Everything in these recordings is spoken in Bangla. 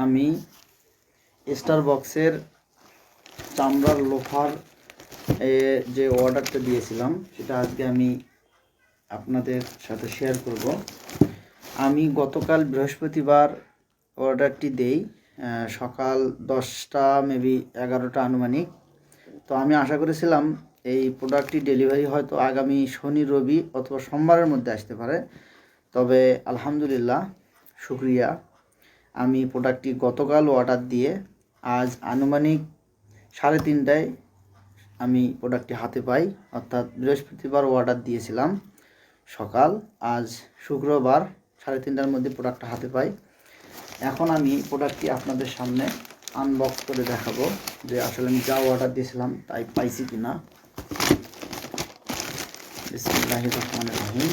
আমি স্টার বক্সের চামড়ার লোফার যে অর্ডারটা দিয়েছিলাম সেটা আজকে আমি আপনাদের সাথে শেয়ার করব। আমি গতকাল বৃহস্পতিবার অর্ডারটি দেই সকাল 10টা মেবি 11টা আনুমানিক। তো আমি আশা করেছিলাম এই প্রোডাক্টটি ডেলিভারি হয়তো আগামী শনি রবি অথবা সোমবারের মধ্যে আসতে পারে। তবে আলহামদুলিল্লাহ, শুকরিয়া, আমি প্রোডাক্টটি গতকাল অর্ডার দিয়ে আজ আনুমানিক 3:30টায় আমি প্রোডাক্টটি হাতে পাই। অর্থাৎ বৃহস্পতিবার অর্ডার দিয়েছিলাম সকাল, আজ শুক্রবার 3:30টার মধ্যে প্রোডাক্টটা হাতে পাই। এখন আমি প্রোডাক্টটি আপনাদের সামনে আনবক্স করে দেখাবো যে আসলে আমি যা অর্ডার দিয়েছিলাম তাই পাইছি কিনা। বিসমিল্লাহির রহমানির রহিম।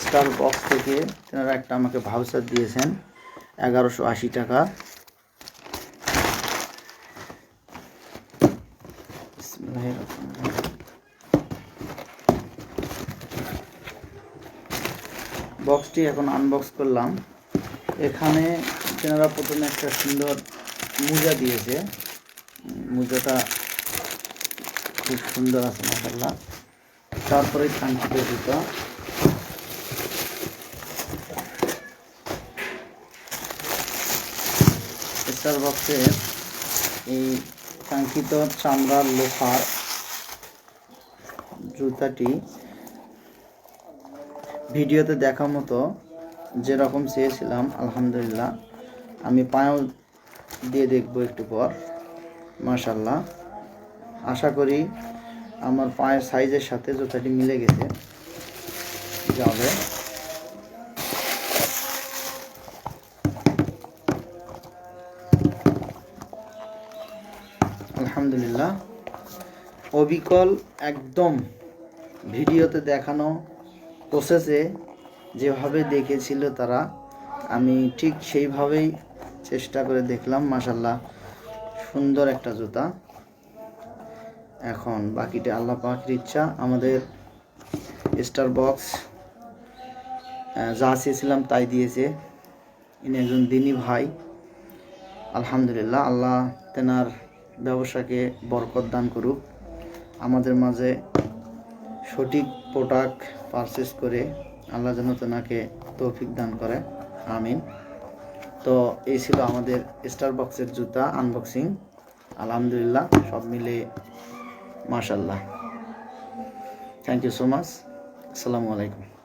স্টার বক্স থেকে তেনারা একটা আমাকে ভাউচার দিয়েছেন 1180 টাকা। বক্সটি এখন আনবক্স করলাম। এখানে তেনারা প্রথমে একটা সুন্দর মোজা দিয়েছে। মোজাটা খুব সুন্দর আছে মাশাআল্লাহ। তারপরে কাঙ্ক্ষিত জুতা, স্টার বক্সের এই কাঙ্ক্ষিত চামড়ার লোফার জুতাটি ভিডিওতে দেখা মতো যেরকম চেয়েছিলাম আলহামদুলিল্লাহ। আমি পায়েও দিয়ে দেখব একটু পর। মাশাআল্লাহ, আশা করি আমার পায়ের সাইজের সাথে জুতাটি মিলে গেছে যাবে। আলহামদুলিল্লাহ, অবিকল একদম ভিডিওতে দেখানো প্রসেসে যেভাবে দেখেছিল তারা, আমি ঠিক সেইভাবেই চেষ্টা করে দেখলাম। মাশাআল্লাহ, সুন্দর একটা জুতা। এখন বাকিটা আল্লাহ পাকের ইচ্ছা। আমাদের স্টার বক্স যা চেয়েছিলাম তাই দিয়েছে। ইনি একজন দিনী ভাই, আলহামদুলিল্লাহ। আল্লাহ তেনার ব্যবসাকে বরকত দান করুক, আমাদের মাঝে সঠিক প্রোডাক্ট পারচেস করে আল্লাহ যেন তেনাকে তৌফিক দান করে, আমিন। তো এই ছিল আমাদের স্টার বক্সের জুতা আনবক্সিং। আলহামদুলিল্লাহ, সব মিলে মাশাআল্লাহ। Thank you so much. আসসালামু আলাইকুম।